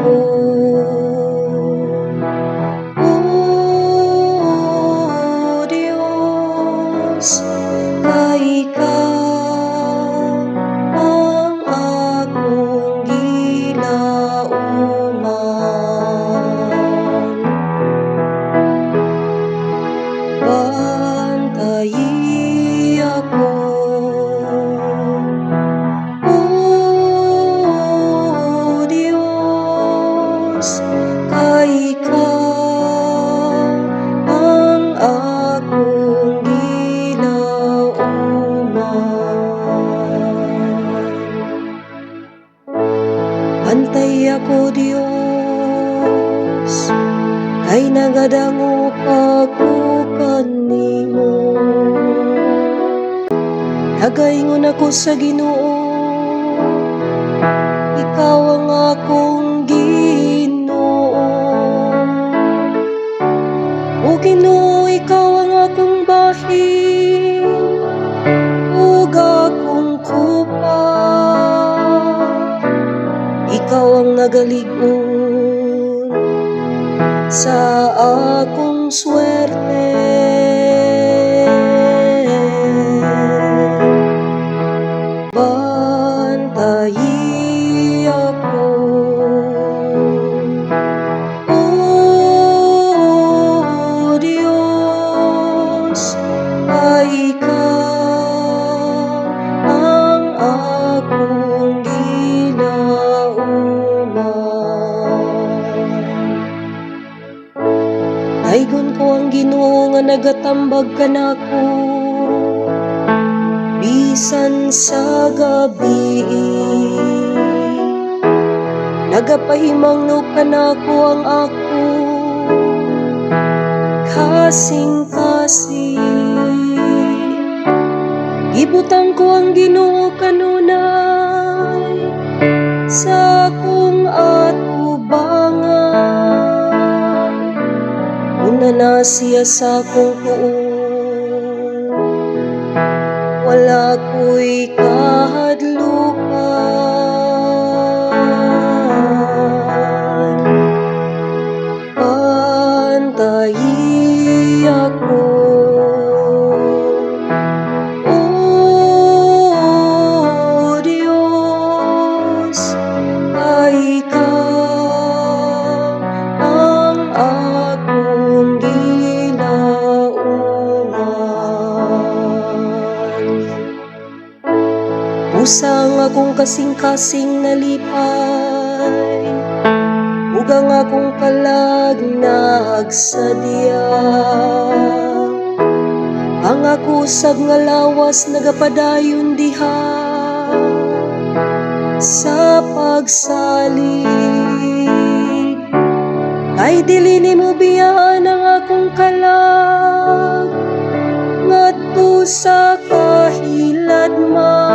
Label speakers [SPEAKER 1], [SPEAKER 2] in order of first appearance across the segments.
[SPEAKER 1] ako. O Diyos, kay Ikaw ang akong gilauman. Bantayi ako. O Diyos, kay Ikaw ang akong gilauman. Bantay ako, Diyos, kay nagadango ako kanimo. Nagaingon ako sa Ginoo, Ikaw ang akong Ginoo. O Ginoo, Ikaw ang akong bahin, ug akong kupa. Ikaw ang nagalig-on sa akong swerte. Bantayi ako. O Diyos, kay Ikaw ang akong gilauman. Daygon ko ang Ginoo nga nagatambag kanako, bisan sa gabi. Nagapahimangno kanako ang ako, kasing-kasing. Ibutang ko ang Ginoo kanunay sa akong atubangan. Una na siya sa akong tuon, wala ko'y kahadlukan. Bantayi ako. O Diyos, kay Ikaw ang akong gilauman. Usang akong kasing-kasing nalipay, ug ang akong kalag nagsadya. Ang ako usab nga lawas nagapadayon diha sa pagsalig. Kay dili nimo biyaan ang akong kalag ngadto sa kahiladman.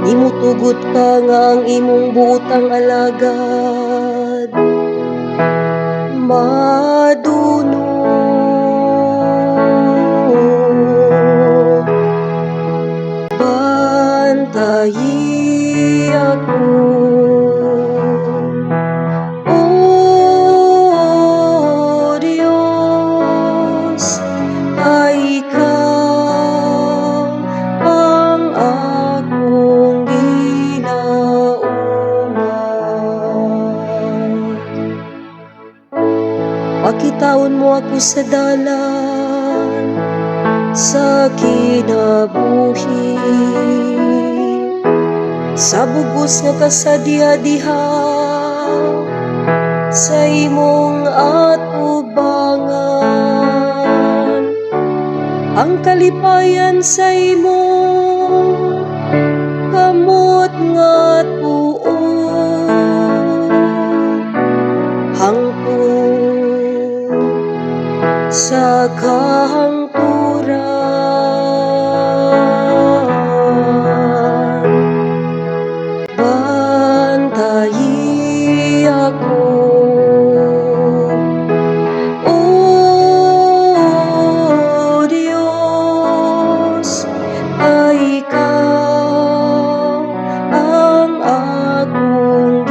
[SPEAKER 1] Nimo tugot ka nga ang imong buotang alagad maduno. Bantayi ako. O Diyos, kay Ikaw ang akong gilauman. Pakitaon mo ako sa dalan sa kinabuhi, sa bugos nga kasadya diha sa imong atubangan. Ang kalipayan sa imong kamot nga tuon, hangtod sa kahangturan. Bantayi ako. O Diyos, kay Ikaw ang akong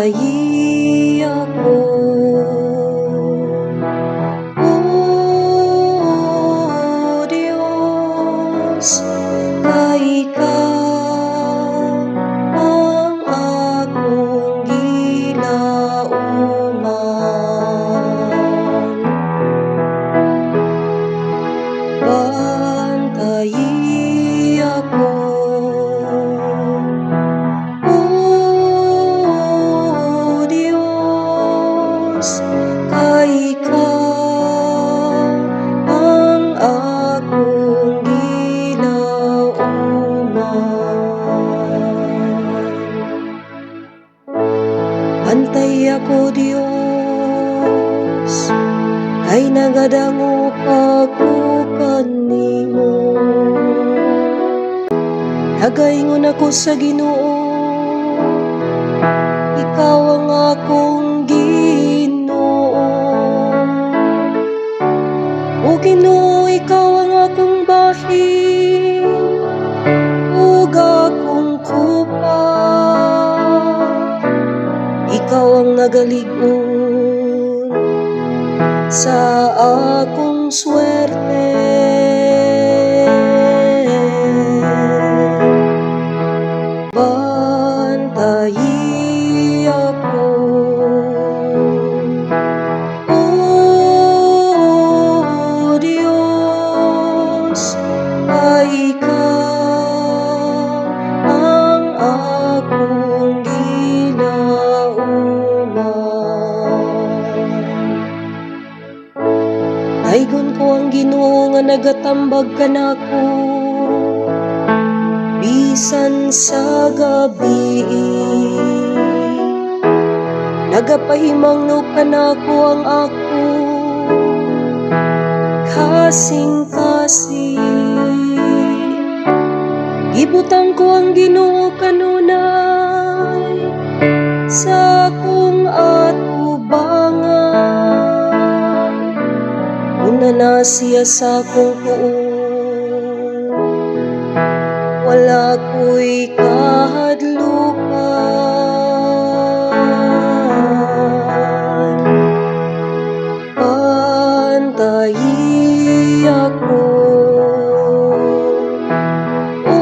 [SPEAKER 1] Bantayi ako, O Diyos, kay Ikaw ang akong gilauman. Bantayi ako, O Diyos, kay Ikaw ang akong gilauman. Bantay ako, Diyos, kay nagadango ako kanimo. Nagaingon ako sa Ginoo, Ikaw ang akong Ginoo. O Ginoo, Ikaw ang akong bahin, ug akong kupa. Ikaw ang nagalig-on sa akong swerte. Bantayi ako, O Diyos, kay Ikaw ang akong gilauman. Daigon ko ang Ginoo nga nagatambag kanako, bisan sa gabi. Nagapahimangno kanako ang ako, kasing-kasing. Gibutang ko ang Ginoo kanunay sa akong atubangan. Una na siya sa akong tuon, wala ko'y kahadlukan. Bantayi ako, O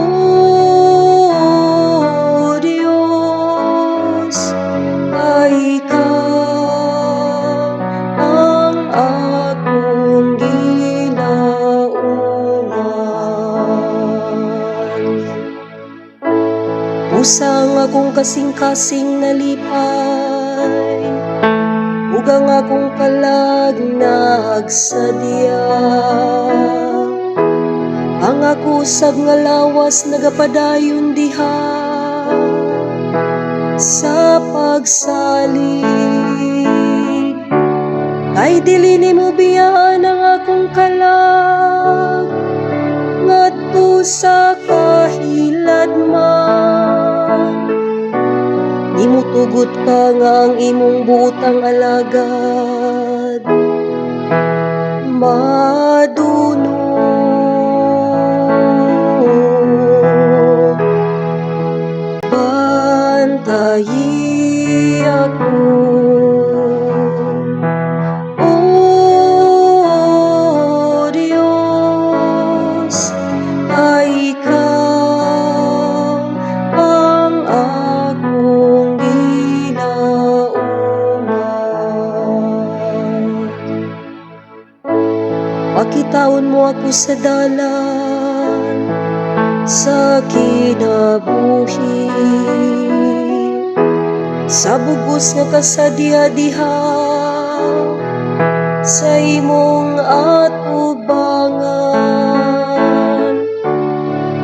[SPEAKER 1] Diyos, kay Ikaw ang akong gilauman. Usang akong kasing-kasing nalipay, ug ang akong kalag nagsadya. Ang ako usab nga lawas nagapadayon diha sa pagsalig. Kay dili nimo biyaan ang akong kalag ngadto sa kahiladman. Nimo tugot ka nga ang imong buotang alagad madunong. Bantayi ako, O Diyos, kay Ikaw ang akong gilauman. Pakitaon mo ako sa dalan sa kinabuhi, sa bugos nga kasadya-diha sa imong atubangan.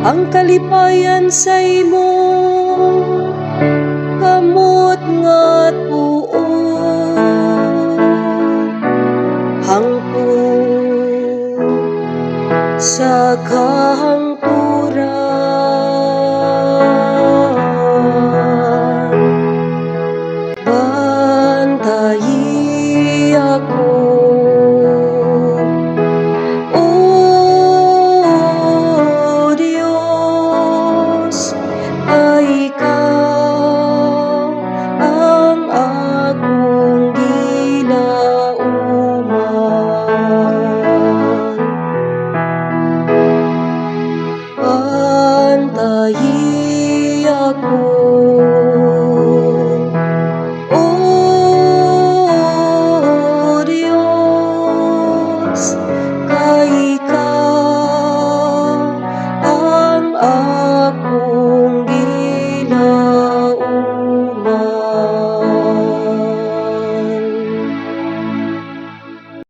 [SPEAKER 1] Ang kalipayan sa imong kamot nga tuon, hangtod sa kahangturan. Bantayi